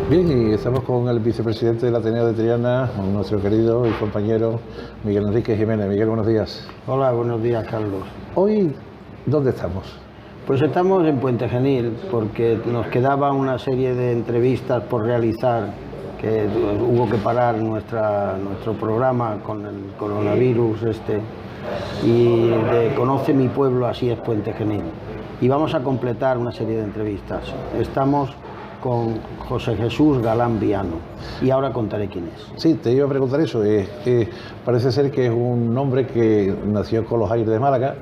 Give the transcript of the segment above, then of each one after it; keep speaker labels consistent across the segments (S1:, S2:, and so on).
S1: Bien, y estamos con el vicepresidente del Ateneo de Triana, nuestro querido y compañero Miguel Enrique Jiménez. Miguel, buenos días.
S2: Hola, buenos días, Carlos.
S1: Hoy, ¿dónde estamos?
S2: Pues estamos en Puente Genil porque nos quedaba una serie de entrevistas por realizar, que hubo que parar nuestro programa con el coronavirus y de Conoce mi pueblo, así es Puente Genil. Y vamos a completar una serie de entrevistas. Estamos con José Jesús Galán Viano y ahora contaré quién es.
S1: Sí, te iba a preguntar eso. Parece ser que es un hombre que nació con los aires de Málaga,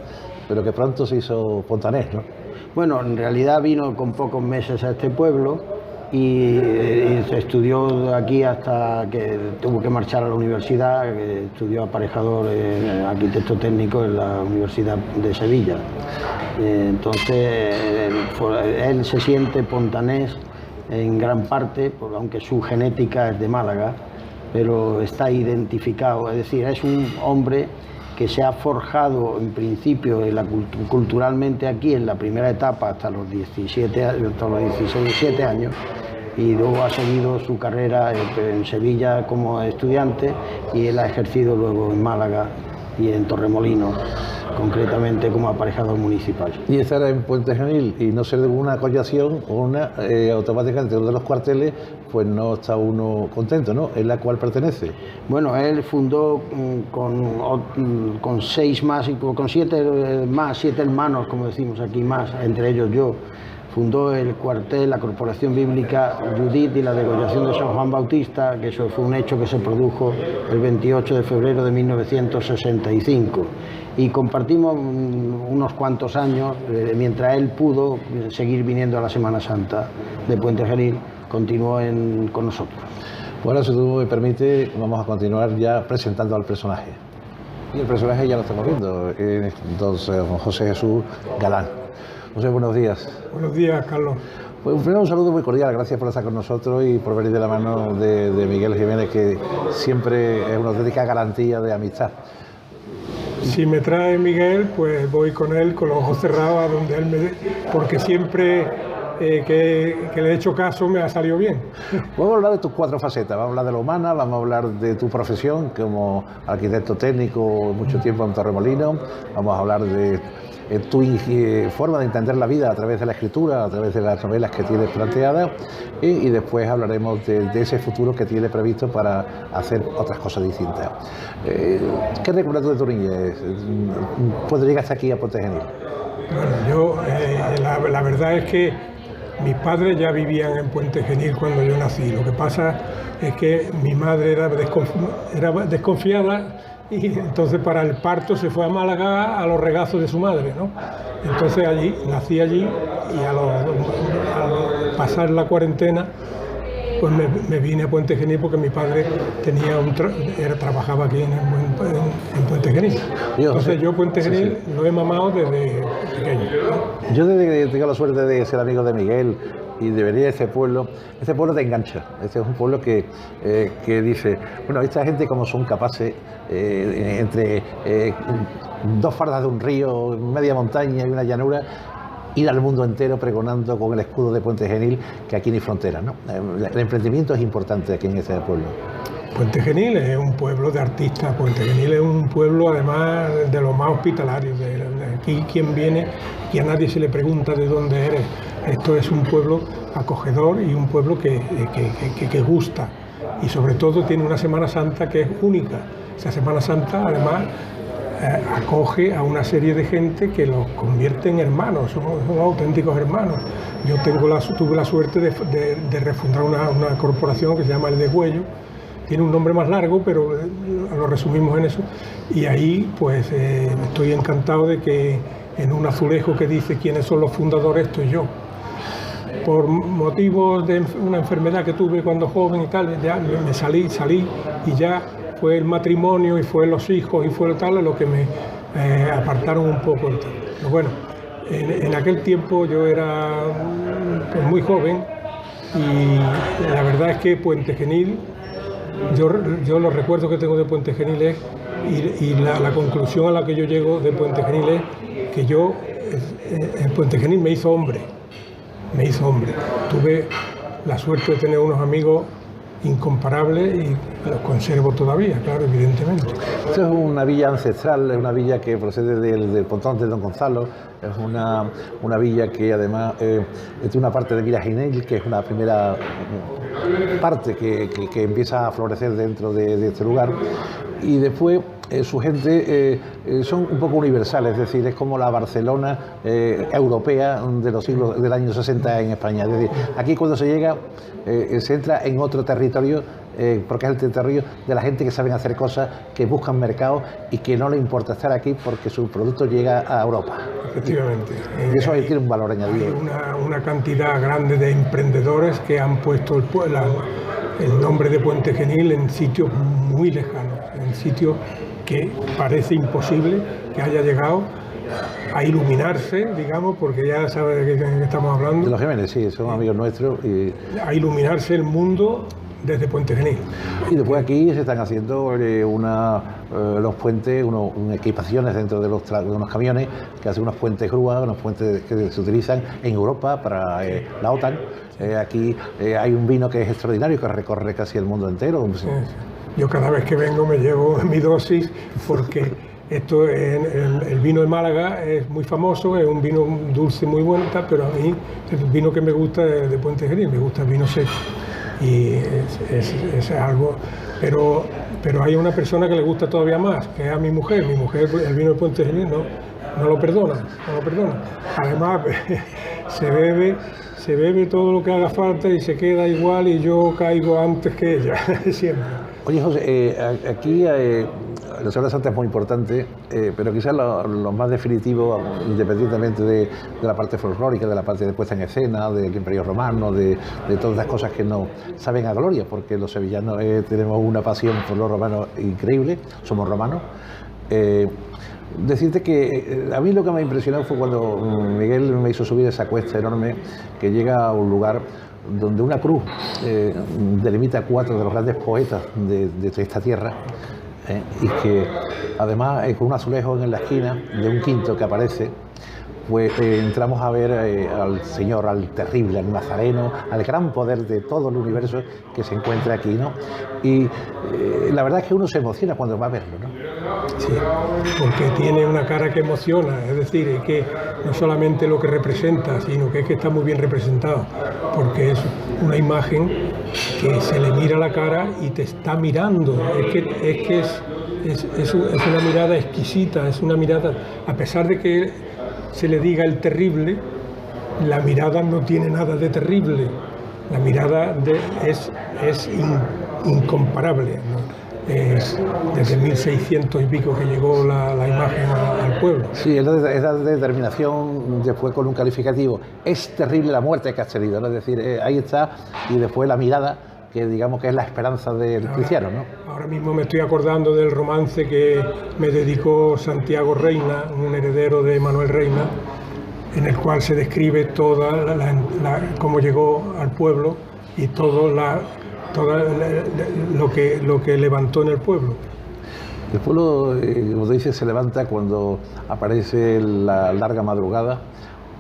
S1: pero que pronto se hizo pontanés, ¿no?
S2: Bueno, en realidad vino con pocos meses a este pueblo y se estudió aquí hasta que tuvo que marchar a la universidad, que estudió aparejador, arquitecto técnico en la Universidad de Sevilla. Entonces, él se siente pontanés en gran parte, aunque su genética es de Málaga, pero está identificado, es decir, es un hombre que se ha forjado en principio culturalmente aquí en la primera etapa hasta los 17 años, y luego ha seguido su carrera en Sevilla como estudiante y él ha ejercido luego en Málaga y en Torremolinos, concretamente como aparejador municipal.
S1: Y estar en Puente Genil y no ser de una collación o automáticamente uno de los cuarteles, pues no está uno contento, ¿no? ¿En la cual pertenece?
S2: Bueno, él fundó con 6 más, con 7 hermanos, como decimos aquí, más, entre ellos yo. Fundó el cuartel, la Corporación Bíblica Judith y la degollación de San Juan Bautista, que eso fue un hecho que se produjo el 28 de febrero de 1965. Y compartimos unos cuantos años, mientras él pudo seguir viniendo a la Semana Santa de Puente Genil, continuó con nosotros.
S1: Bueno, si tú me permites, vamos a continuar ya presentando al personaje. Y el personaje ya lo estamos viendo, entonces José Jesús Galán. José, buenos días.
S3: Buenos días, Carlos.
S1: Pues primero un saludo muy cordial, gracias por estar con nosotros y por venir de la mano de Miguel Jiménez, que siempre es una auténtica garantía de amistad.
S3: Si me trae Miguel, pues voy con él con los ojos cerrados a donde él me dé, porque siempre que le he hecho caso me ha salido bien.
S1: Vamos a hablar de tus 4 facetas, vamos a hablar de la humana, vamos a hablar de tu profesión como arquitecto técnico mucho tiempo en Torremolinos, vamos a hablar de tu forma de entender la vida a través de la escritura, a través de las novelas que tienes planteadas y después hablaremos de ese futuro que tienes previsto para hacer otras cosas distintas. ¿Qué recuerdas tú de tu niñez? ¿Cuándo llegaste aquí a Puente Genil?
S3: Bueno, yo la verdad es que mis padres ya vivían en Puente Genil cuando yo nací. Lo que pasa es que mi madre era desconfiada y entonces para el parto se fue a Málaga a los regazos de su madre, ¿no? Entonces nací allí y al pasar la cuarentena pues me vine a Puente Genil porque mi padre trabajaba aquí en Puente Genil. Entonces yo Puente Genil lo he mamado desde pequeño, ¿no?
S1: Yo desde que tengo la suerte de ser amigo de Miguel y de venir a este pueblo te engancha. Este es un pueblo que dice, bueno, esta gente como son capaces entre 2 fardas de un río, media montaña y una llanura, ir al mundo entero pregonando con el escudo de Puente Genil que aquí no hay fronteras, ¿no? El emprendimiento es importante aquí en este pueblo.
S3: Puente Genil es un pueblo de artistas. Puente Genil es un pueblo además de los más hospitalarios. Aquí quien viene y a nadie se le pregunta de dónde eres. Esto es un pueblo acogedor y un pueblo que gusta. Y sobre todo tiene una Semana Santa que es única. Esa Semana Santa además acoge a una serie de gente que los convierte en hermanos, son auténticos hermanos. Yo tuve la suerte de refundar una corporación que se llama El Degüello. Tiene un nombre más largo, pero lo resumimos en eso. Y ahí pues estoy encantado de que en un azulejo que dice quiénes son los fundadores estoy yo. Por motivos de una enfermedad que tuve cuando joven y tal, ya me salí y ya fue el matrimonio y fue los hijos y fue tal lo que me apartaron un poco. Pero bueno, en aquel tiempo yo era pues, muy joven y la verdad es que Puente Genil, yo los recuerdos que tengo de Puente Genil es, y la conclusión a la que yo llego de Puente Genil es que yo en Puente Genil me hizo hombre. Tuve la suerte de tener unos amigos incomparables y los conservo todavía, claro, evidentemente.
S1: Esto es una villa ancestral, es una villa que procede del Pontón de Don Gonzalo, es una villa que además tiene una parte de Vila Ginell, que es una primera parte que empieza a florecer dentro de este lugar, y después su gente son un poco universales, es decir, es como la Barcelona europea de los siglos del año 60 en España. Es decir, aquí cuando se llega se entra en otro territorio, porque es el territorio de la gente que saben hacer cosas, que buscan mercado y que no le importa estar aquí porque su producto llega a Europa.
S3: Efectivamente.
S1: Y eso tiene un valor añadido.
S3: Hay una cantidad grande de emprendedores que han puesto el nombre de Puente Genil en sitios muy lejanos, en sitios que parece imposible que haya llegado a iluminarse, digamos, porque ya sabe de qué estamos hablando.
S1: De los Jiménez, sí, son amigos nuestros.
S3: A iluminarse el mundo desde Puente Genil.
S1: Y después aquí se están haciendo los puentes, equipaciones dentro de unos camiones que hacen unos puentes grúas, unos puentes que se utilizan en Europa para la OTAN. Aquí hay un vino que es extraordinario, que recorre casi el mundo entero.
S3: Sí. Yo cada vez que vengo me llevo mi dosis porque el vino de Málaga es muy famoso, es un vino dulce muy bueno, pero a mí el vino que me gusta es de Puente Genil, me gusta el vino seco. Y es algo, pero hay una persona que le gusta todavía más, que es a mi mujer el vino de Puente Genil no lo perdona. Además se bebe todo lo que haga falta y se queda igual y yo caigo antes que ella, siempre.
S1: Oye, José, aquí la Semana Santa es muy importante, pero quizás lo más definitivo, independientemente de la parte folclórica, de la parte de puesta en escena, del Imperio Romano, de todas las cosas que nos saben a gloria, porque los sevillanos tenemos una pasión por los romanos increíble, somos romanos. Decirte que a mí lo que me impresionó fue cuando Miguel me hizo subir esa cuesta enorme que llega a un lugar donde una cruz delimita 4 de los grandes poetas de esta tierra, y que además con un azulejo en la esquina de un quinto que aparece, pues entramos a ver al Señor, al terrible, al Nazareno, al gran poder de todo el universo que se encuentra aquí, ¿no? Y la verdad es que uno se emociona cuando va a verlo, ¿no?
S3: Sí, porque tiene una cara que emociona, es decir, es que no solamente lo que representa, sino que es que está muy bien representado, porque es una imagen que se le mira la cara y te está mirando, es una mirada exquisita, es una mirada, a pesar de que se le diga el terrible, la mirada no tiene nada de terrible, la mirada es incomparable, ¿no? Es desde 1600 y pico que llegó la imagen al pueblo.
S1: Sí, es la determinación después con un calificativo. Es terrible la muerte que has tenido, ¿no? Es decir, ahí está, y después la mirada, que digamos que es la esperanza del cristiano, ¿no?
S3: Ahora mismo me estoy acordando del romance que me dedicó Santiago Reina, un heredero de Manuel Reina, en el cual se describe toda cómo llegó al pueblo y todo lo que levantó en el pueblo.
S1: El pueblo, como te dices, se levanta cuando aparece la larga madrugada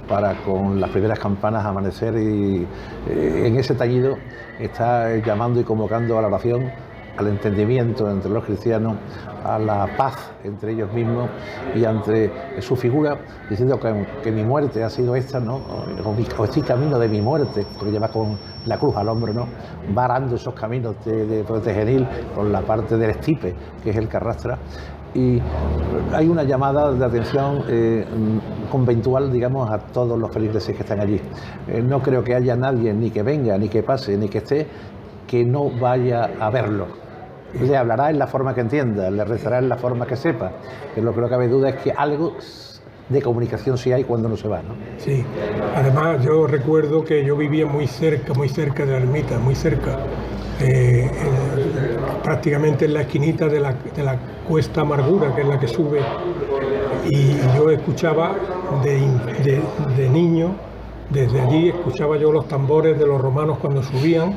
S1: para con las primeras campanas amanecer, y en ese tañido está llamando y convocando a la oración, al entendimiento entre los cristianos, a la paz entre ellos mismos y ante su figura, diciendo que mi muerte ha sido esta, ¿no? O este camino de mi muerte, porque lleva con la cruz al hombro, ¿no? Va arando esos caminos de Puente Genil con la parte del estipe, que es el que arrastra. Y hay una llamada de atención conventual, digamos, a todos los feligreses que están allí. No creo que haya nadie, ni que venga, ni que pase, ni que esté, que no vaya a verlo. Le hablará en la forma que entienda, le rezará en la forma que sepa, pero lo que no cabe duda es que algo de comunicación sí hay cuando no se va, ¿no?
S3: Sí, además yo recuerdo que yo vivía muy cerca de la ermita, muy cerca, prácticamente en la esquinita de la cuesta Amargura, que es la que sube, y yo escuchaba de niño, desde allí escuchaba yo los tambores de los romanos cuando subían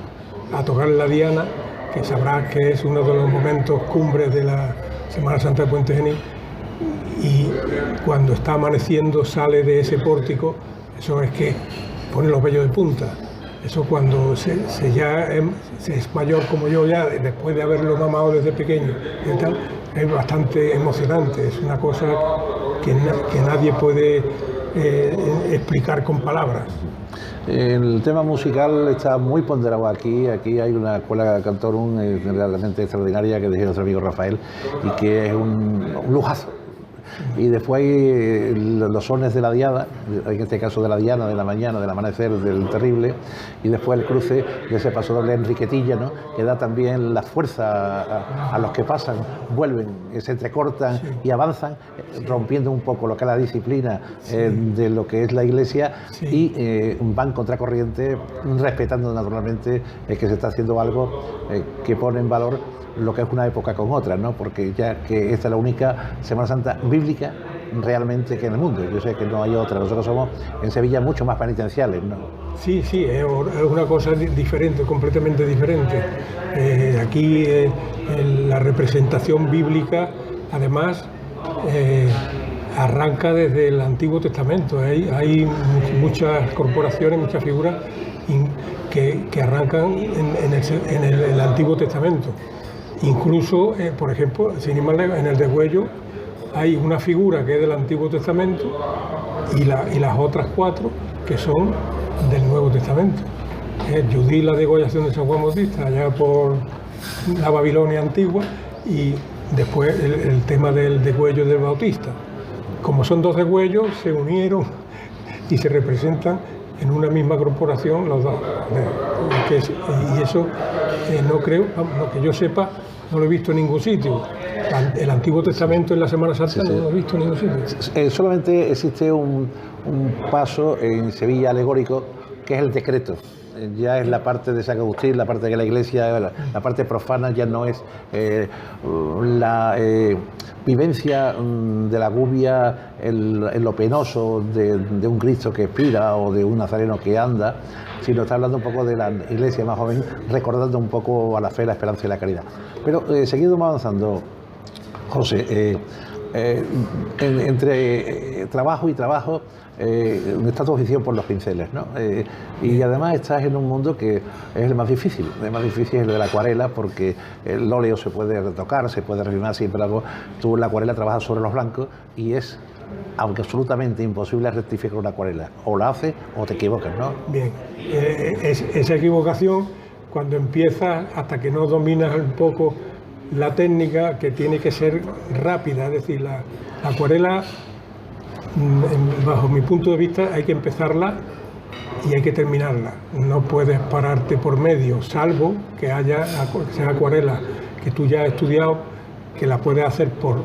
S3: a tocar la diana, que sabrás que es uno de los momentos cumbres de la Semana Santa de Puente Genil, y cuando está amaneciendo sale de ese pórtico, eso es que pone los vellos de punta. Eso cuando se es mayor como yo ya, después de haberlo mamado desde pequeño y tal, es bastante emocionante, es una cosa que nadie puede explicar con palabras.
S1: El tema musical está muy ponderado aquí. Aquí hay una escuela cantorum realmente extraordinaria que dirige nuestro amigo Rafael y que es un lujazo. Y después hay los sones de la diada, en este caso de la diana, de la mañana, del amanecer, del terrible, y después el cruce de ese paso doble Enriquetilla, ¿no? Que da también la fuerza a los que pasan, vuelven, se entrecortan y avanzan, rompiendo un poco lo que es la disciplina de lo que es la iglesia y van contracorriente, respetando naturalmente que se está haciendo algo que pone en valor lo que es una época con otra, ¿no? Porque ya que esta es la única Semana Santa bíblica realmente que en el mundo. Yo sé que no hay otra. Nosotros somos en Sevilla mucho más penitenciales, ¿no?
S3: Sí, es una cosa diferente, completamente diferente. Aquí la representación bíblica, además, arranca desde el Antiguo Testamento. Hay muchas corporaciones, muchas figuras que arrancan en el Antiguo Testamento. Incluso, por ejemplo, sin ir más lejos, en el degüello hay una figura que es del Antiguo Testamento y las otras 4 que son del Nuevo Testamento. Judí, la degollación de San Juan Bautista, allá por la Babilonia antigua, y después el tema del degüello del Bautista. Como son 2 degüellos, se unieron y se representan en una misma corporación los dos. Y eso no creo, lo que yo sepa, no lo he visto en ningún sitio. El Antiguo Testamento en la Semana Santa no lo he visto en ningún sitio.
S1: Solamente existe un paso en Sevilla alegórico, que es el decreto. Ya es la parte de San Agustín, la parte de la iglesia, la parte profana ya no es la vivencia de la gubia en lo penoso de un Cristo que expira o de un nazareno que anda, sino está hablando un poco de la iglesia más joven, recordando un poco a la fe, la esperanza y la caridad. Pero seguido avanzando, José, entre trabajo y trabajo, está tu afición por los pinceles, ¿no? Y además estás en un mundo que es el más difícil. El más difícil es el de la acuarela, porque el óleo se puede retocar, se puede refinar siempre algo. Tú en la acuarela trabajas sobre los blancos y es, aunque absolutamente imposible, rectificar una acuarela. O la haces o te equivocas, ¿no?
S3: Bien, esa equivocación, cuando empiezas, hasta que no dominas un poco la técnica, que tiene que ser rápida, es decir, la acuarela, bajo mi punto de vista, hay que empezarla y hay que terminarla. No puedes pararte por medio, salvo que sea acuarela que tú ya has estudiado, que la puedes hacer por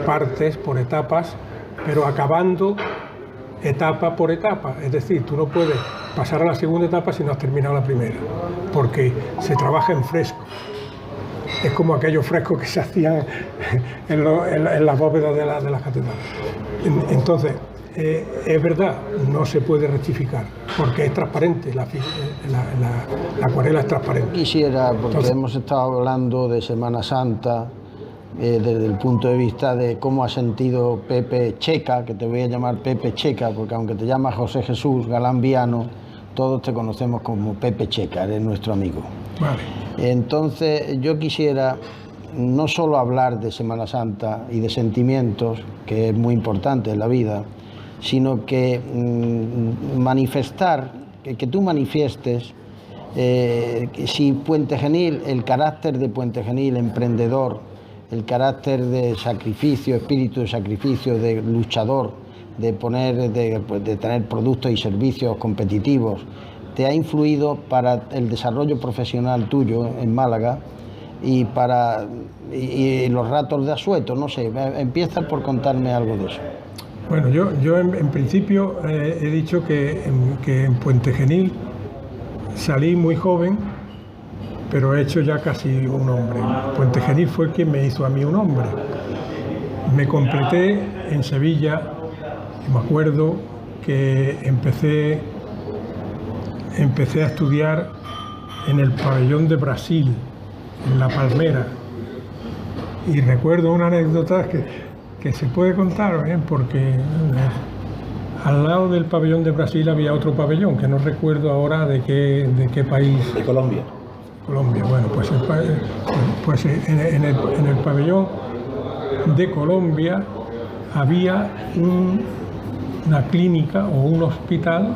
S3: partes, por etapas, pero acabando etapa por etapa. Es decir, tú no puedes pasar a la segunda etapa si no has terminado la primera, porque se trabaja en fresco. Es como aquellos frescos que se hacían en las bóvedas de las catedrales. Entonces, es verdad, no se puede rectificar, porque es transparente, la acuarela es transparente.
S2: Quisiera, porque hemos estado hablando de Semana Santa, desde el punto de vista de cómo ha sentido Pepe Checa, que te voy a llamar Pepe Checa, porque aunque te llamas José Jesús Galán Viano, todos te conocemos como Pepe Checa, eres nuestro amigo.
S3: Vale.
S2: Entonces, yo quisiera no solo hablar de Semana Santa y de sentimientos, que es muy importante en la vida, sino que manifestar, que tú manifiestes si Puente Genil, el carácter de Puente Genil, emprendedor, el carácter de sacrificio, espíritu de sacrificio, de luchador, de tener productos y servicios competitivos, te ha influido para el desarrollo profesional tuyo en Málaga y para los ratos de asueto, no sé, empieza por contarme algo de eso.
S3: Bueno, yo en principio he dicho que en Puente Genil salí muy joven, pero he hecho ya casi un hombre. Puente Genil fue quien me hizo a mí un hombre. Me completé en Sevilla, y me acuerdo que empecé a estudiar en el pabellón de Brasil, en La Palmera. Y recuerdo una anécdota que se puede contar, porque Al lado del pabellón de Brasil había otro pabellón, que no recuerdo ahora de qué país.
S1: De Colombia.
S3: Colombia, bueno, pues en el pabellón de Colombia había una clínica o un hospital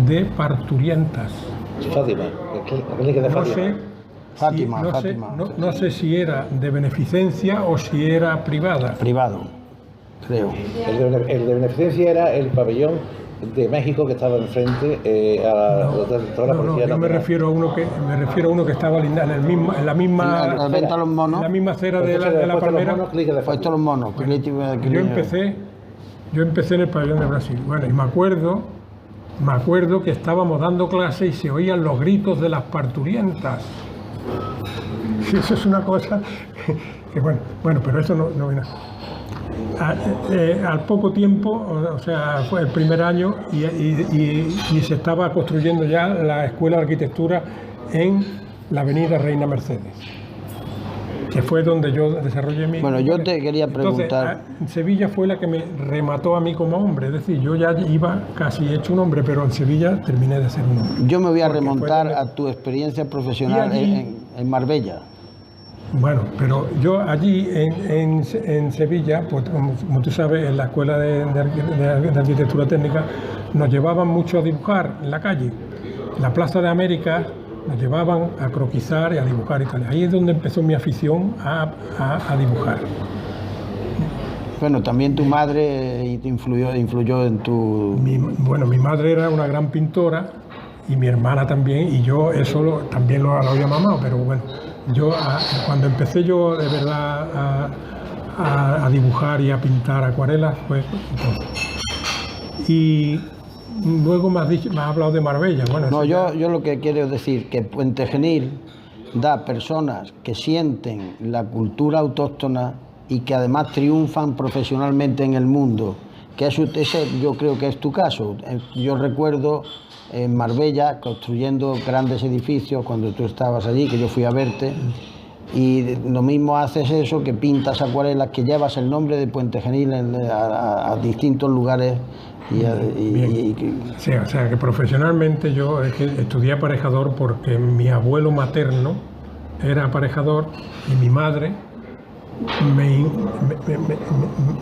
S3: de parturientas.
S1: Fátima, la clínica de Fátima.
S3: No sé si era de beneficencia o si era privada.
S2: Privado, creo.
S1: El de beneficencia era el pabellón de México que estaba enfrente a toda la policía.
S3: Yo me refiero a uno que estaba en la misma acera de la palmera.
S2: Puesto los monos.
S3: Yo empecé en el pabellón de Brasil. Bueno, y me acuerdo que estábamos dando clase y se oían los gritos de las parturientas. Eso es una cosa que bueno, pero eso no viene. Al poco tiempo, o sea, fue el primer año y se estaba construyendo ya la Escuela de Arquitectura en la avenida Reina Mercedes, que fue donde yo desarrollé mi...
S2: Bueno, yo te quería preguntar...
S3: Entonces, Sevilla fue la que me remató a mí como hombre, es decir, yo ya iba casi hecho un hombre, pero en Sevilla terminé de ser un hombre.
S2: Yo me voy a remontar a tu experiencia profesional en Marbella.
S3: Bueno, pero yo allí en Sevilla, pues como tú sabes, en la Escuela de Arquitectura Técnica nos llevaban mucho a dibujar en la calle. En la Plaza de América nos llevaban a croquisar y a dibujar y tal. Ahí es donde empezó mi afición a dibujar.
S2: Bueno, también tu madre influyó en tu...
S3: Mi madre era una gran pintora y mi hermana también, y yo eso también lo había mamado, pero bueno, yo cuando empecé yo de verdad a dibujar y a pintar acuarelas fue entonces. Y luego me has hablado de Marbella. Bueno,
S2: no, yo lo que quiero decir que Puente Genil da personas que sienten la cultura autóctona y que además triunfan profesionalmente en el mundo, que ese yo creo que es tu caso. Yo recuerdo en Marbella construyendo grandes edificios cuando tú estabas allí, que yo fui a verte, y lo mismo haces eso, que pintas acuarelas, que llevas el nombre de Puente Genil a distintos lugares.
S3: Sí, o sea que profesionalmente yo estudié aparejador porque mi abuelo materno era aparejador y mi madre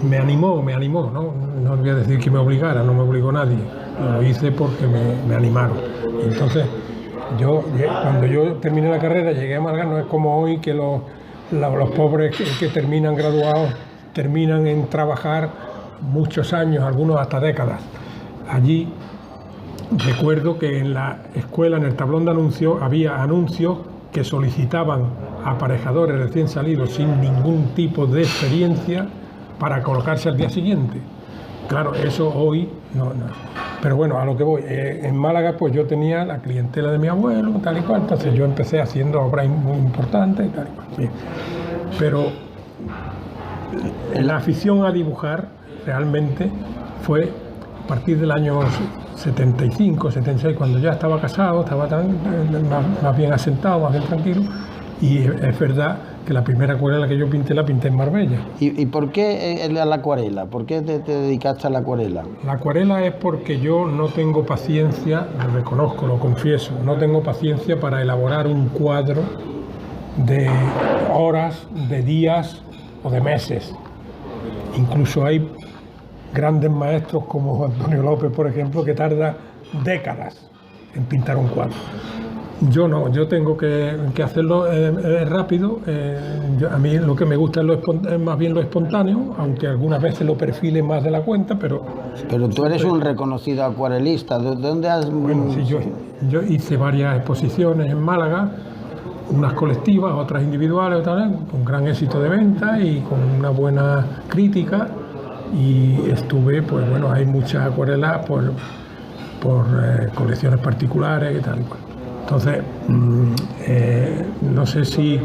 S3: me animó, no voy a decir que me obligara, no me obligó nadie, lo hice porque me animaron. Y entonces cuando yo terminé la carrera llegué a Málaga, no es como hoy que los pobres que terminan graduados terminan en trabajar muchos años, algunos hasta décadas. Allí recuerdo que en la escuela, en el tablón de anuncios, había anuncios que solicitaban aparejadores recién salidos sin ningún tipo de experiencia para colocarse al día siguiente. Claro, eso hoy no. Pero bueno, a lo que voy, en Málaga pues yo tenía la clientela de mi abuelo, tal y cual, entonces yo empecé haciendo obras muy importantes, tal y cual. Bien. Pero la afición a dibujar realmente fue a partir del año 75, 76, cuando ya estaba casado, estaba más bien asentado, más bien tranquilo, y es verdad que la primera acuarela que yo pinté la pinté en Marbella.
S2: ¿Y por qué la acuarela? ¿Por qué te dedicaste a la acuarela?
S3: La acuarela es porque yo no tengo paciencia, lo reconozco, lo confieso, no tengo paciencia para elaborar un cuadro de horas, de días o de meses. Incluso hay grandes maestros como Antonio López, por ejemplo, que tarda décadas en pintar un cuadro. Yo no, yo tengo que hacerlo rápido. A mí lo que me gusta es más bien lo espontáneo, aunque algunas veces lo perfile más de la cuenta, pero
S2: tú eres un reconocido acuarelista. ¿De dónde has...?
S3: Bueno, sí, yo hice varias exposiciones en Málaga, unas colectivas, otras individuales, con gran éxito de venta y con una buena crítica. Y estuve, pues bueno, hay muchas acuarelas por colecciones particulares y tal. Entonces, no sé si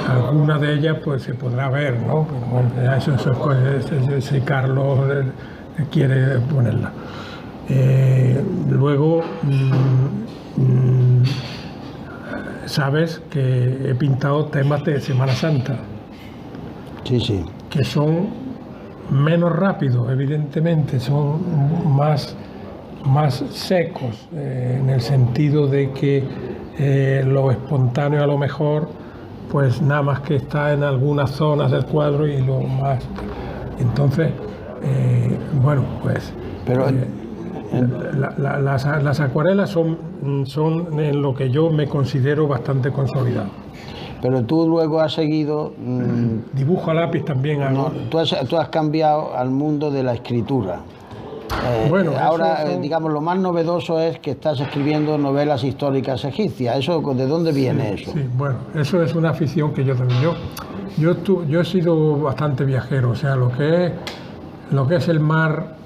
S3: alguna de ellas pues se podrá ver, ¿no? Pero bueno, eso es cosas, si Carlos quiere ponerla. Luego, sabes que he pintado temas de Semana Santa.
S2: Sí.
S3: Que son menos rápidos, evidentemente, son más secos, en el sentido de que lo espontáneo a lo mejor, pues nada más que está en algunas zonas del cuadro y lo más... Entonces, bueno, pues...
S2: Pero
S3: las acuarelas son en lo que yo me considero bastante consolidado.
S2: Pero tú luego has seguido...
S3: Dibujo a lápiz también hago.
S2: No, tú has cambiado al mundo de la escritura.
S3: Bueno,
S2: ahora, digamos, lo más novedoso es que estás escribiendo novelas históricas egipcias. ¿De dónde viene eso?
S3: Sí, bueno, eso es una afición que yo también... Yo he sido bastante viajero, o sea, lo que es el mar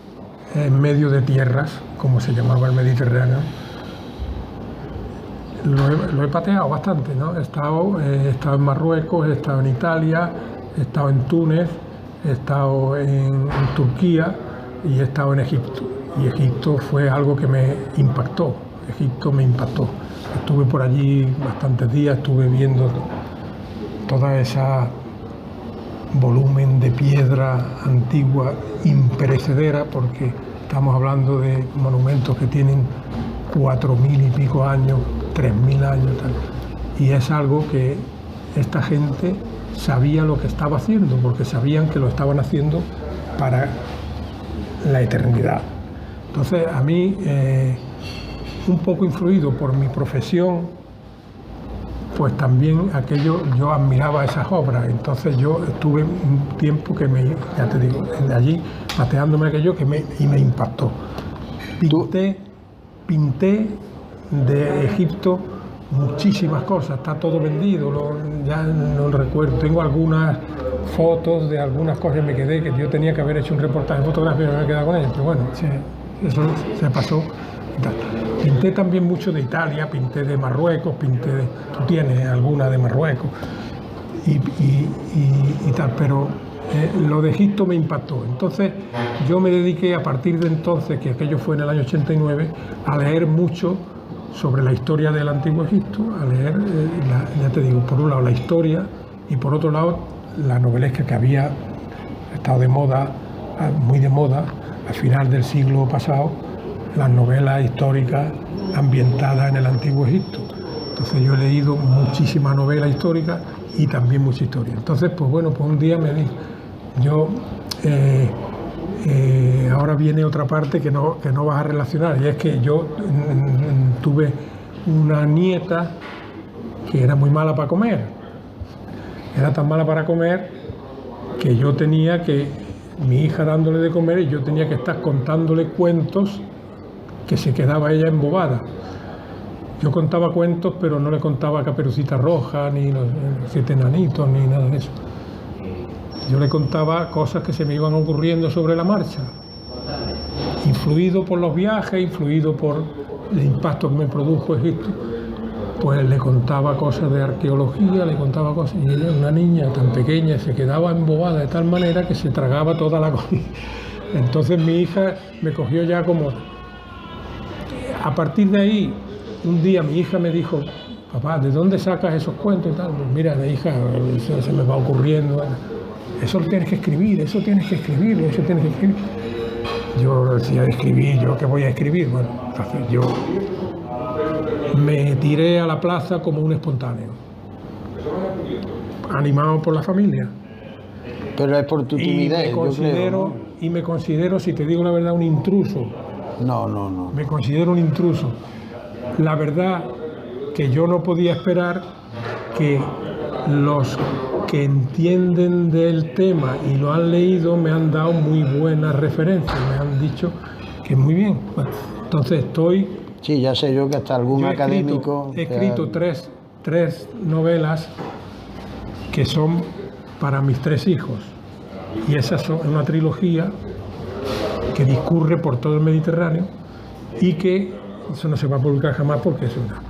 S3: en medio de tierras, como se llamaba el Mediterráneo, lo he pateado bastante, ¿no? He estado en Marruecos, he estado en Italia, he estado en Túnez, he estado en Turquía y he estado en Egipto. Y Egipto fue algo que me impactó. Egipto me impactó. Estuve por allí bastantes días, estuve viendo toda esa volumen de piedra antigua imperecedera, porque estamos hablando de monumentos que tienen 4.000 y pico años, 3.000 años, tal. Y es algo que esta gente sabía lo que estaba haciendo, porque sabían que lo estaban haciendo para la eternidad. Entonces, a mí, un poco influido por mi profesión, pues también yo admiraba esas obras. Entonces yo estuve un tiempo que ya te digo, allí pateándome aquello y me impactó. Pinté de Egipto muchísimas cosas, está todo vendido, ya no recuerdo. Tengo algunas fotos de algunas cosas que me quedé, que yo tenía que haber hecho un reportaje fotográfico y me he quedado con ellas, pero bueno, eso se pasó. Pinté también mucho de Italia, pinté de Marruecos, tú tienes alguna de Marruecos y tal, pero lo de Egipto me impactó. Entonces yo me dediqué a partir de entonces, que aquello fue en el año 89, a leer mucho sobre la historia del Antiguo Egipto, a leer, ya te digo, por un lado la historia y por otro lado la novelesca que había estado de moda, muy de moda, al final del siglo pasado, las novelas históricas ambientadas en el Antiguo Egipto. Entonces yo he leído muchísima novela histórica y también mucha historia. Entonces, pues bueno, pues un día me dije, ahora viene otra parte que no vas a relacionar, y es que yo tuve una nieta que era muy mala para comer. Era tan mala para comer que yo tenía que, mi hija dándole de comer, y yo tenía que estar contándole cuentos que se quedaba ella embobada. Yo contaba cuentos, pero no le contaba Caperucita Roja, ni los 7 enanitos, ni nada de eso. Yo le contaba cosas que se me iban ocurriendo sobre la marcha. Influido por los viajes, influido por el impacto que me produjo Egipto, pues le contaba cosas de arqueología, le contaba cosas, y ella, una niña tan pequeña, se quedaba embobada de tal manera que se tragaba toda la comida. Entonces mi hija me cogió ya como... A partir de ahí, un día mi hija me dijo, papá, ¿de dónde sacas esos cuentos y tal? Pues mira, hija, se me va ocurriendo. Eso lo tienes que escribir, eso tienes que escribirlo, eso tienes que escribir. Yo decía, escribir, ¿yo qué voy a escribir? Bueno, entonces yo me tiré a la plaza como un espontáneo, animado por la familia.
S2: Pero es por tu timidez, yo creo, ¿no?
S3: Y me considero, si te digo la verdad, un intruso.
S2: No.
S3: Me considero un intruso. La verdad que yo no podía esperar que los que entienden del tema y lo han leído me han dado muy buenas referencias, me han dicho que muy bien. Bueno, entonces estoy...
S2: Sí, ya sé yo que hasta algún académico...
S3: He escrito tres novelas que son para mis 3 hijos. Y esa es una trilogía que discurre por todo el Mediterráneo y que eso no se va a publicar jamás porque es una.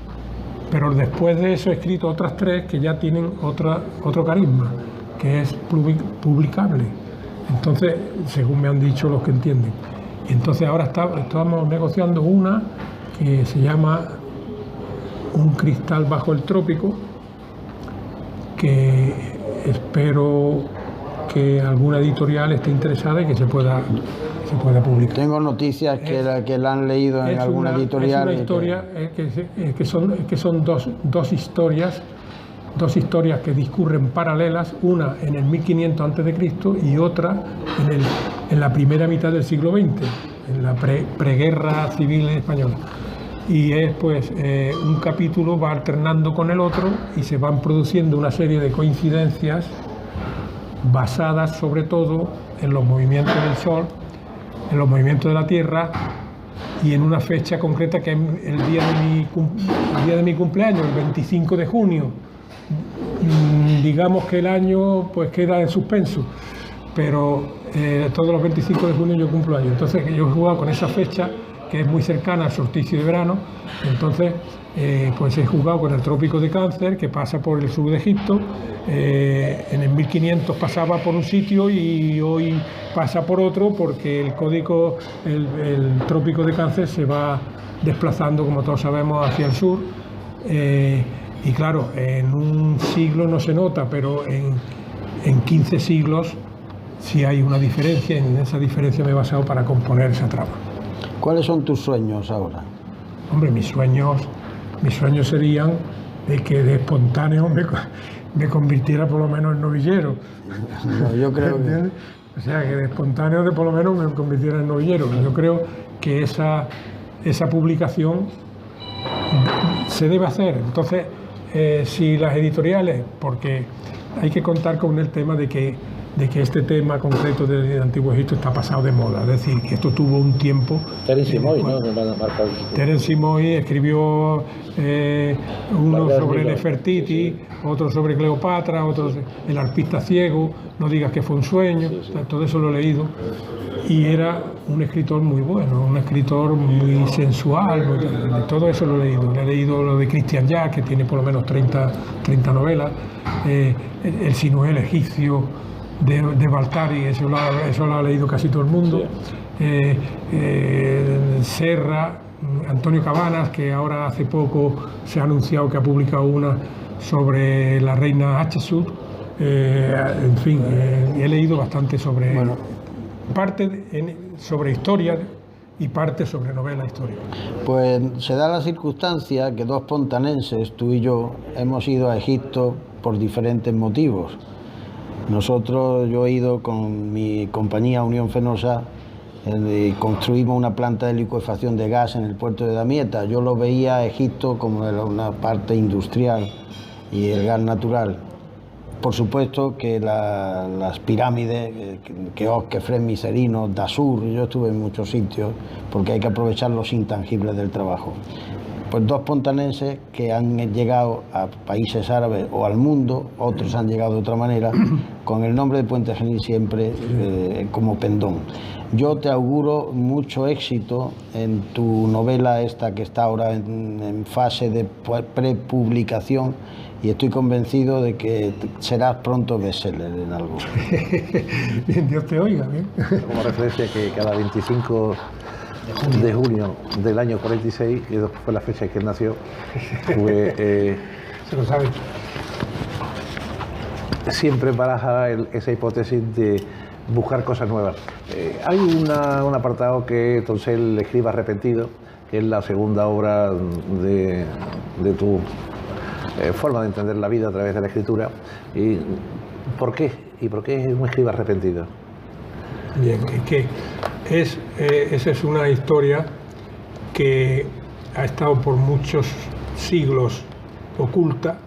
S3: Pero después de eso he escrito otras 3 que ya tienen otro carisma, que es publicable. Entonces, según me han dicho los que entienden. Y entonces ahora estamos negociando una que se llama Un cristal bajo el trópico, que espero que alguna editorial esté interesada y que se pueda publicar.
S2: Tengo noticias que la han leído en alguna editorial.
S3: Es una historia que son dos historias que discurren paralelas, una en el 1500 a.C. y otra en la primera mitad del siglo XX, en la preguerra civil española. Y es pues un capítulo va alternando con el otro y se van produciendo una serie de coincidencias basadas sobre todo en los movimientos del Sol, en los movimientos de la Tierra y en una fecha concreta que es el día de mi cumpleaños, el 25 de junio. Digamos que el año pues queda en suspenso, pero todos los 25 de junio yo cumplo años. Entonces yo he jugado con esa fecha que es muy cercana al solsticio de verano. Entonces pues he jugado con el trópico de Cáncer, que pasa por el sur de Egipto. En el 1500 pasaba por un sitio y hoy pasa por otro, porque el trópico de Cáncer se va desplazando, como todos sabemos, hacia el sur. Y claro, en un siglo no se nota, pero en 15 siglos sí hay una diferencia, y en esa diferencia me he basado para componer esa trama.
S2: ¿Cuáles son tus sueños ahora?
S3: Hombre, mis sueños serían de que de espontáneo me convirtiera por lo menos en novillero.
S2: No, yo creo que...
S3: O sea, que de espontáneo por lo menos me convirtiera en novillero. Yo creo que esa publicación se debe hacer. Entonces, si las editoriales, porque hay que contar con el tema de que este tema concreto del Antiguo Egipto está pasado de moda, es decir, que esto tuvo un tiempo.
S1: Terence Moy, ¿no?
S3: Terence Moy escribió uno sobre Nefertiti, otro sobre Cleopatra, otro el arpista ciego, no digas que fue un sueño. Sí. O sea, todo eso lo he leído y era un escritor muy bueno, un escritor muy sensual, todo eso lo he leído. He leído lo de Christian Jack, que tiene por lo menos 30 novelas, el Sinuel egipcio de Baltari, eso lo ha leído casi todo el mundo. Serra, Antonio Cabanas, que ahora hace poco se ha anunciado que ha publicado una sobre la reina Hatshepsut. En fin, he leído bastante sobre...
S2: Bueno,
S3: parte sobre historia y parte sobre novela histórica.
S2: Pues se da la circunstancia que dos pontanenses, tú y yo, hemos ido a Egipto por diferentes motivos. Yo he ido con mi compañía Unión Fenosa y construimos una planta de licuefacción de gas en el puerto de Damieta. Yo lo veía a Egipto como una parte industrial y el gas natural. Por supuesto que las pirámides, Keops, Kefren, Miserino, Dasur, yo estuve en muchos sitios porque hay que aprovechar los intangibles del trabajo. Pues dos pontanenses que han llegado a países árabes o al mundo, otros han llegado de otra manera, con el nombre de Puente Genil siempre como pendón. Yo te auguro mucho éxito en tu novela esta que está ahora en fase de prepublicación y estoy convencido de que serás pronto bestseller en algo.
S3: Bien, Dios te oiga, bien.
S1: Como referencia que cada 25 de junio del año 46, y fue la fecha en que él nació, fue...
S3: Se lo sabe.
S1: Siempre baraja esa hipótesis de buscar cosas nuevas. Hay un apartado que Toncel escribe Arrepentido, que es la segunda obra de tu forma de entender la vida a través de la escritura. ¿Y por qué? ¿Y por qué es un escriba arrepentido?
S3: Bien, esa es una historia que ha estado por muchos siglos oculta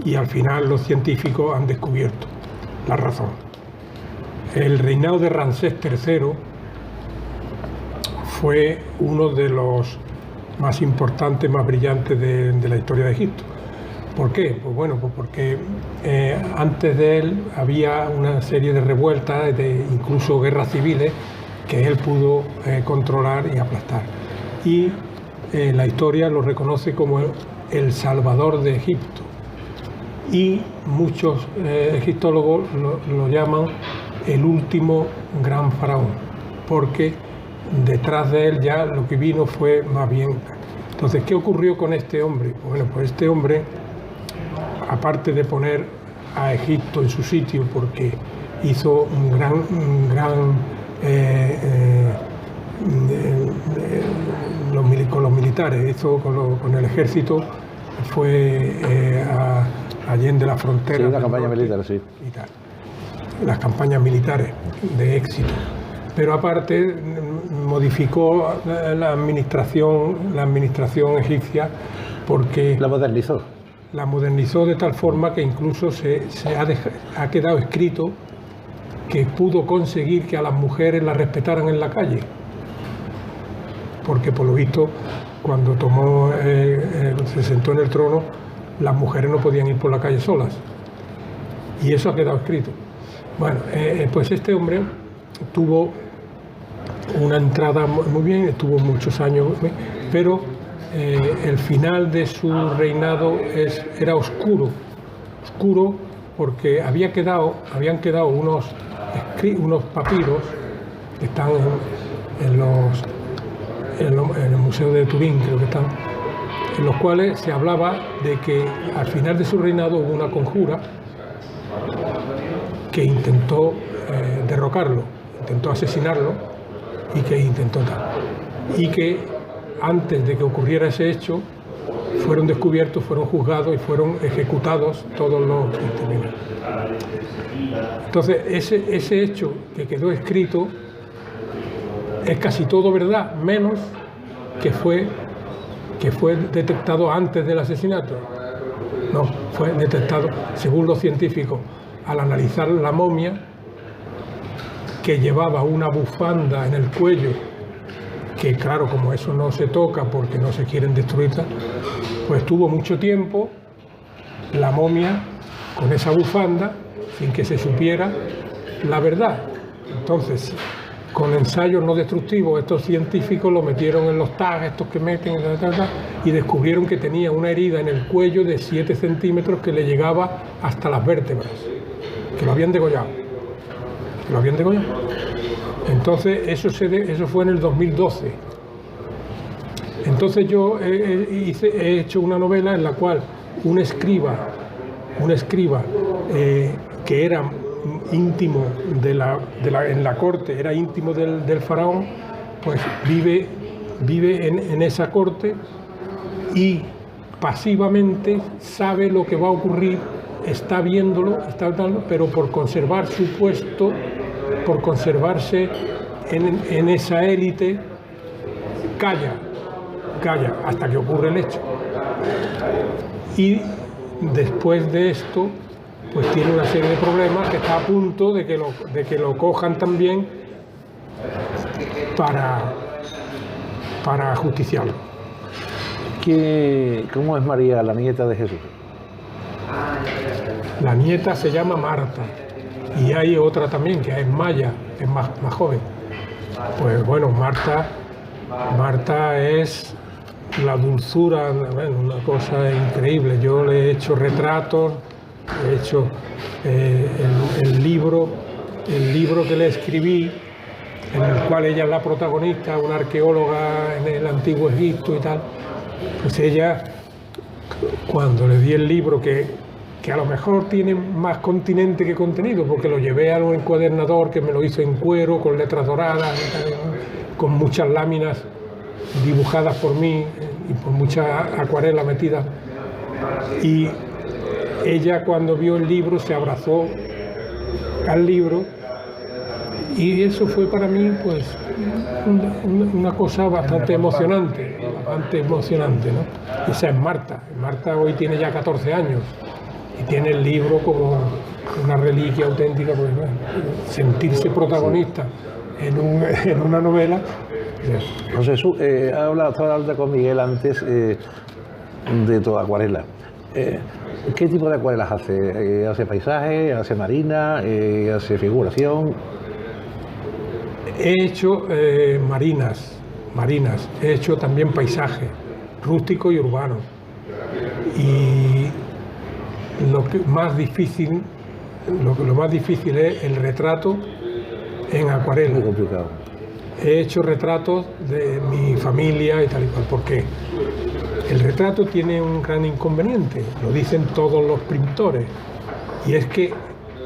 S3: y al final los científicos han descubierto la razón. El reinado de Ramsés III fue uno de los más importantes, más brillantes de la historia de Egipto. ¿Por qué? Pues bueno, pues porque antes de él había una serie de revueltas, incluso guerras civiles, que él pudo controlar y aplastar. Y la historia lo reconoce como el Salvador de Egipto. Y muchos egiptólogos lo llaman el último gran faraón, porque detrás de él ya lo que vino fue más bien. Entonces, ¿qué ocurrió con este hombre? Bueno, pues este hombre, aparte de poner a Egipto en su sitio, porque hizo con los militares, hizo con el ejército, fue a Allende la frontera.
S1: Sí, una campaña militar, sí.
S3: Y tal. Las campañas militares de éxito. Pero aparte modificó la administración egipcia porque...
S1: La modernizó.
S3: La modernizó de tal forma que incluso ha quedado escrito que pudo conseguir que a las mujeres las respetaran en la calle. Porque por lo visto, cuando se sentó en el trono, las mujeres no podían ir por la calle solas. Y eso ha quedado escrito. Bueno, pues este hombre tuvo una entrada muy bien, estuvo muchos años, pero el final de su reinado era oscuro porque habían quedado unos papiros que están en el Museo de Turín, creo que están, en los cuales se hablaba de que al final de su reinado hubo una conjura que intentó derrocarlo, intentó asesinarlo y que intentó tal. Y que antes de que ocurriera ese hecho, fueron descubiertos, fueron juzgados y fueron ejecutados todos los criminales. Entonces, ese hecho que quedó escrito es casi todo verdad, menos que fue detectado antes del asesinato. No, fue detectado, según los científicos, al analizar la momia, que llevaba una bufanda en el cuello, que claro, como eso no se toca porque no se quieren destruirla, pues tuvo mucho tiempo la momia con esa bufanda sin que se supiera la verdad. Entonces, con ensayos no destructivos, estos científicos lo metieron en los tags, estos que meten, y descubrieron que tenía una herida en el cuello de 7 centímetros que le llegaba hasta las vértebras, que lo habían degollado. Entonces, eso fue en el 2012. Entonces yo he hecho una novela en la cual un escriba que era íntimo en la corte, era íntimo del faraón, pues vive en esa corte y pasivamente sabe lo que va a ocurrir, está viéndolo, pero por conservar su puesto, por conservarse en esa élite, calla hasta que ocurre el hecho. Y después de esto, pues tiene una serie de problemas, que está a punto de que lo cojan también para justiciarlo.
S1: ¿Cómo es María, la nieta de Jesús?
S3: La nieta se llama Marta, y hay otra también, que es Maya, que es más joven. Pues bueno, Marta es la dulzura, bueno, una cosa increíble. Yo le he hecho retratos, he hecho el libro que le escribí, en el cual ella es la protagonista, una arqueóloga en el antiguo Egipto y tal. Pues ella, cuando le di el libro, que a lo mejor tiene más continente que contenido, porque lo llevé a un encuadernador que me lo hizo en cuero, con letras doradas, con muchas láminas dibujadas por mí y por muchas acuarelas metidas. Y ella, cuando vio el libro, se abrazó al libro, y eso fue para mí pues una cosa bastante emocionante, ¿no? Esa es Marta. Marta hoy tiene ya 14 años y tiene el libro como una reliquia auténtica, pues, bueno, sentirse protagonista en una novela.
S1: José Jesús, has hablado con Miguel antes de tu acuarela. ¿Qué tipo de acuarelas hace? ¿Hace paisaje? ¿Hace marina? ¿Hace figuración?
S3: He hecho marinas, he hecho también paisaje, rústico y urbano. Y lo más difícil es el retrato en acuarela.
S1: Muy complicado.
S3: He hecho retratos de mi familia y tal y cual. ¿Por qué? El retrato tiene un gran inconveniente, lo dicen todos los pintores, y es que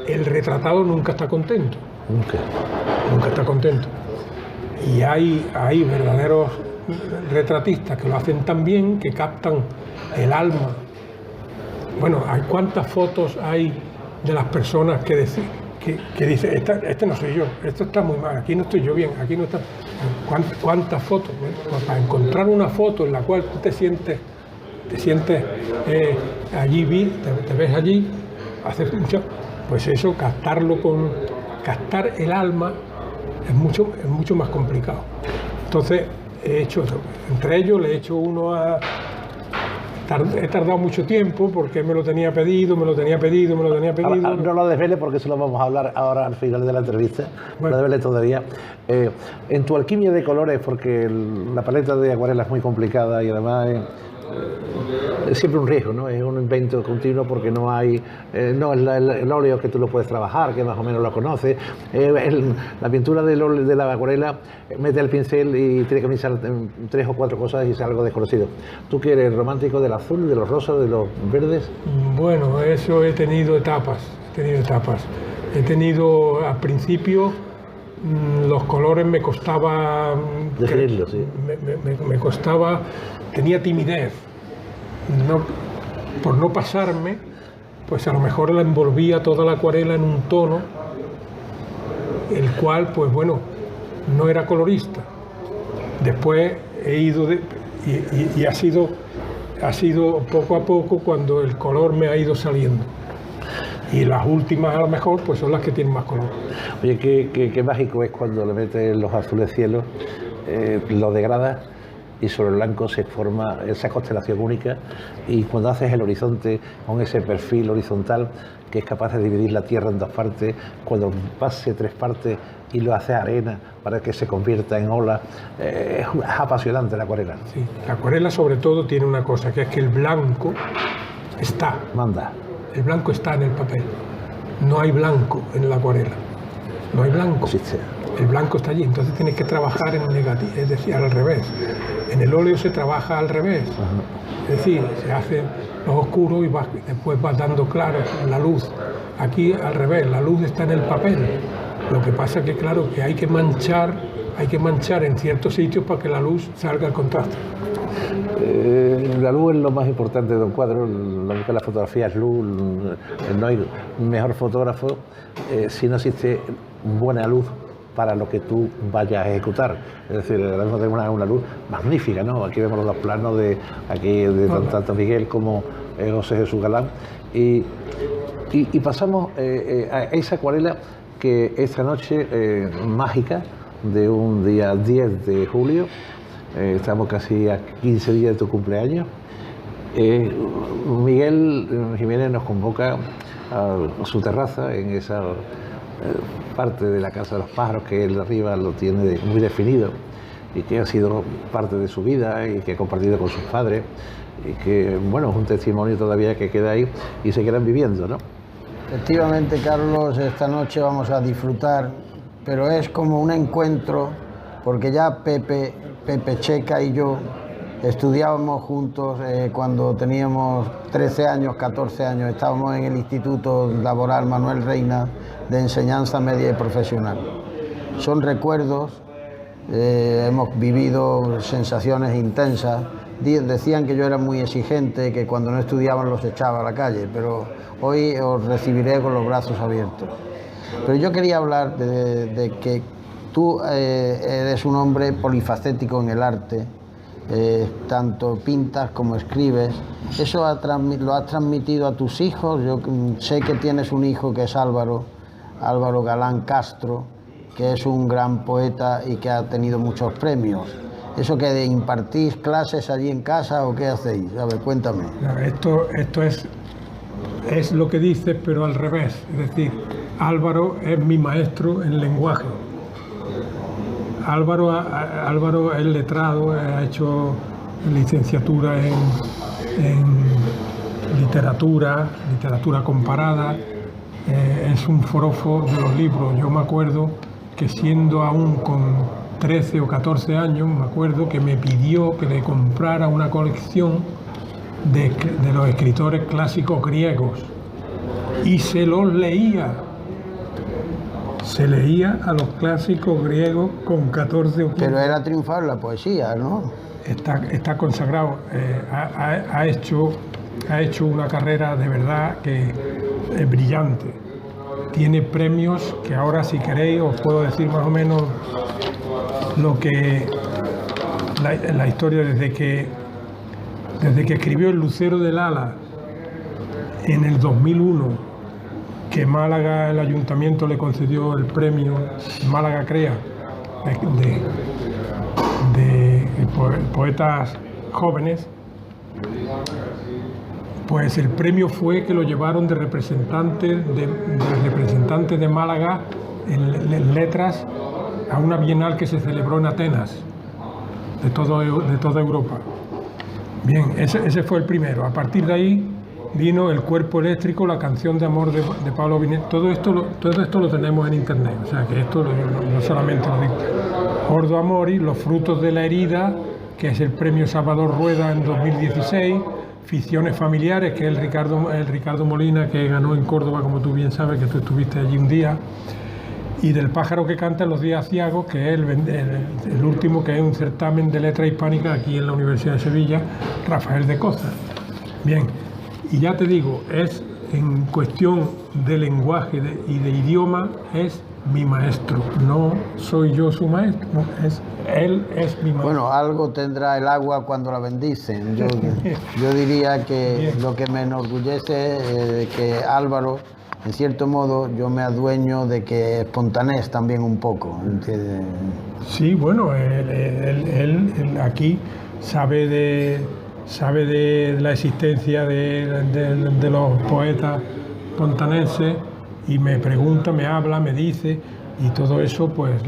S3: el retratado nunca está contento. Nunca está contento. Y hay verdaderos retratistas que lo hacen tan bien, que captan el alma. Bueno, ¿cuántas fotos hay de las personas que dicen, este no soy yo, esto está muy mal, aquí no estoy yo bien, aquí no está... ¿Cuántas fotos? Bueno, pues para encontrar una foto en la cual tú te sientes allí, te ves allí, haces mucho, pues eso, captar el alma es mucho más complicado. Entonces, entre ellos le he hecho uno a... He tardado mucho tiempo porque me lo tenía pedido.
S1: Ahora, no lo desvele porque eso lo vamos a hablar ahora al final de la entrevista. Bueno. No lo desvele todavía. En tu alquimia de colores, porque la paleta de acuarela es muy complicada y además es siempre un riesgo, ¿no? Es un invento continuo porque no hay... no es el óleo que tú lo puedes trabajar, que más o menos lo conoces. La pintura de la acuarela, mete el pincel y tiene que unirse 3 o 4 cosas y es algo desconocido. ¿Tú que eres romántico del azul, de los rosas, de los verdes?
S3: Bueno, eso he tenido etapas. He tenido al principio... los colores me costaba...
S1: Definirlos, sí.
S3: Me costaba... Tenía timidez. Por no pasarme, pues a lo mejor la envolvía toda la acuarela en un tono, el cual, pues bueno, no era colorista. Después he ido... y ha sido poco a poco cuando el color me ha ido saliendo. Y las últimas a lo mejor pues son las que tienen más color.
S1: Oye, qué mágico es cuando le metes los azules cielos, lo degradas y sobre el blanco se forma esa constelación única, y cuando haces el horizonte con ese perfil horizontal que es capaz de dividir la Tierra en 2 partes, cuando pase 3 partes y lo hace arena para que se convierta en ola, es apasionante la acuarela.
S3: Sí, la acuarela sobre todo tiene una cosa, que es que el blanco
S1: manda.
S3: El blanco está en el papel. No hay blanco en la acuarela. No hay blanco.
S1: Existe.
S3: El blanco está allí. Entonces tienes que trabajar en negativo, es decir, al revés. En el óleo se trabaja al revés. Es decir, se hace los oscuros y después vas dando claro la luz. Aquí al revés, la luz está en el papel. Lo que pasa es que, claro, que hay que manchar en ciertos sitios para que la luz salga al contraste.
S1: La luz es lo más importante de un cuadro. Lo que la fotografía es luz. No hay mejor fotógrafo si no existe buena luz para lo que tú vayas a ejecutar. Es decir, ahora mismo tenemos una luz magnífica, ¿no? Aquí vemos los 2 planos de tanto Miguel como José Jesús Galán. Y pasamos a esa acuarela que esta noche mágica de un día 10 de julio, estamos casi a 15 días de tu cumpleaños, Miguel Jiménez nos convoca a su terraza en esa parte de la Casa de los Pájaros que él de arriba lo tiene muy definido y que ha sido parte de su vida y que ha compartido con sus padres y que, bueno, es un testimonio todavía que queda ahí y se quedan viviendo, ¿no?
S2: Efectivamente, Carlos, esta noche vamos a disfrutar, pero es como un encuentro, porque ya Pepe Checa y yo estudiábamos juntos cuando teníamos 13 años, 14 años, estábamos en el Instituto Laboral Manuel Reina de Enseñanza Media y Profesional. Son recuerdos, hemos vivido sensaciones intensas. Decían que yo era muy exigente, que cuando no estudiaban los echaba a la calle, pero hoy os recibiré con los brazos abiertos. Pero yo quería hablar de que tú eres un hombre polifacético en el arte, tanto pintas como escribes. ¿Eso lo has transmitido a tus hijos? Yo sé que tienes un hijo que es Álvaro Galán Castro, que es un gran poeta y que ha tenido muchos premios. ¿Eso que impartís clases allí en casa o qué hacéis? A ver, cuéntame.
S3: Esto es lo que dices, pero al revés. Es decir, Álvaro es mi maestro en lenguaje. Álvaro es letrado, ha hecho licenciatura en literatura comparada, es un forofo de los libros. Yo me acuerdo que siendo aún con 13 o 14 años, me acuerdo que me pidió que le comprara una colección de los escritores clásicos griegos y se los leía Se leía a los clásicos griegos con 14 o 15.
S2: Pero era triunfar la poesía, ¿no?
S3: Está consagrado, ha hecho una carrera de verdad que es brillante. Tiene premios que ahora, si queréis, os puedo decir más o menos lo que la historia desde que escribió El Lucero del Ala en el 2001, que Málaga, el ayuntamiento le concedió el premio Málaga Crea de poetas jóvenes, pues el premio fue que lo llevaron de representante de Málaga en letras a una bienal que se celebró en Atenas, de toda Europa. Bien, ese fue el primero. A partir de ahí vino El Cuerpo Eléctrico, la canción de amor de Pablo Vinet. Todo esto lo tenemos en internet, o sea que esto no solamente lo digo. Ordo Amori, Los frutos de la herida, que es el premio Salvador Rueda en 2016. Ficciones familiares, que es el Ricardo Molina, que ganó en Córdoba, como tú bien sabes, que tú estuviste allí un día. Y Del pájaro que canta en los días aciagos, que es el último, que es un certamen de letra hispánica aquí en la Universidad de Sevilla, Rafael de Coza. Bien, y ya te digo, es en cuestión de lenguaje y de idioma, es mi maestro. No soy yo su maestro, no, él es mi maestro.
S2: Bueno, algo tendrá el agua cuando la bendicen. Yo diría que bien. Lo que me enorgullece es que Álvaro, en cierto modo, yo me adueño de que espontanees también un poco. ¿Entiendes?
S3: Sí, bueno, él aquí sabe de la existencia de los poetas pontaneses y me pregunta, me habla, me dice, y todo eso, pues,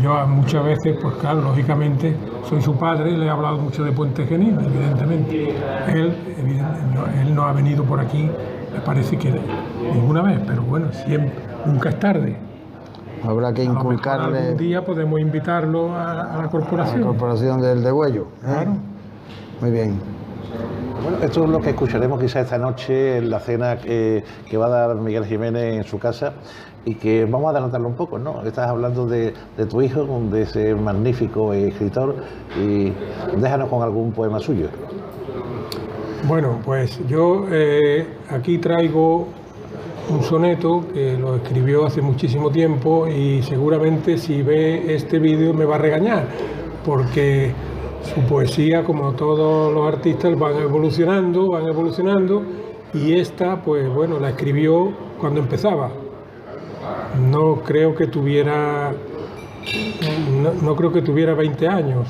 S3: yo muchas veces, pues claro, lógicamente, soy su padre y le he hablado mucho de Puente Genil, evidentemente. Él no ha venido por aquí, me parece que ninguna vez, pero bueno, siempre, nunca es tarde.
S2: Habrá que inculcarle.
S3: Algún día podemos invitarlo a la corporación.
S2: A la corporación del Degüello.
S3: Claro.
S2: Muy bien.
S1: Bueno, esto es lo que escucharemos quizá esta noche en la cena que va a dar Miguel Jiménez en su casa y que vamos a adelantarlo un poco, ¿no? Estás hablando de tu hijo, de ese magnífico escritor, y déjanos con algún poema suyo.
S3: Bueno, pues yo aquí traigo un soneto que lo escribió hace muchísimo tiempo y seguramente si ve este vídeo me va a regañar, porque su poesía, como todos los artistas, van evolucionando y esta, pues bueno, la escribió cuando empezaba. No creo que tuviera 20 años.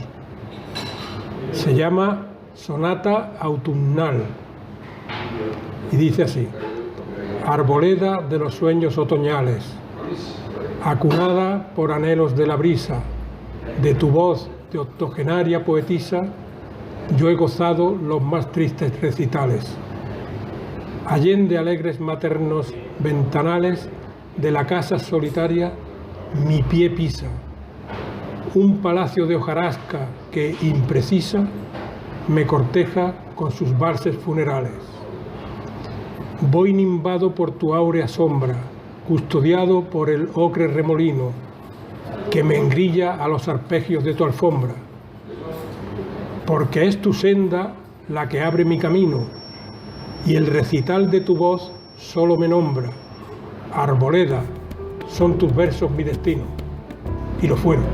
S3: Se llama Sonata Autumnal y dice así: arboleda de los sueños otoñales, acunada por anhelos de la brisa, de tu voz de octogenaria poetisa, yo he gozado los más tristes recitales. Allende alegres maternos ventanales, de la casa solitaria mi pie pisa. Un palacio de hojarasca que, imprecisa, me corteja con sus valses funerales. Voy nimbado por tu áurea sombra, custodiado por el ocre remolino, que me engrilla a los arpegios de tu alfombra, porque es tu senda la que abre mi camino, y el recital de tu voz solo me nombra. Arboleda, son tus versos mi destino, y lo fueron.